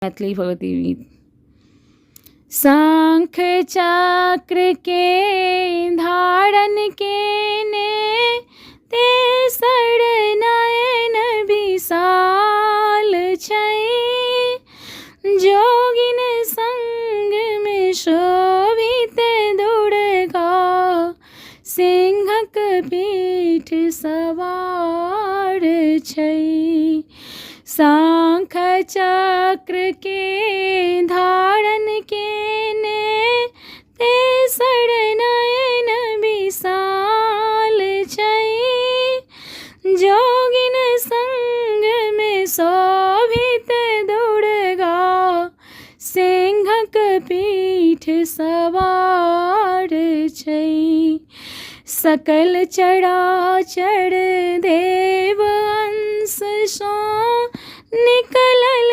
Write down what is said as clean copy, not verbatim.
मैथिली भगवती गीत। शंख चक्र के धारण के ने तेसर नयन विशाल छै, जोगिन संग में शोभित दुर्गा, सिंहक पीठ सवार छै। शंख चक्र के धारण के ने तेसर नयन विशाल छै, जोगिन संग में शोभित दुर्गा, सिंहक पीठ सवार छै। सकल चराचर देव अंश सो निकलल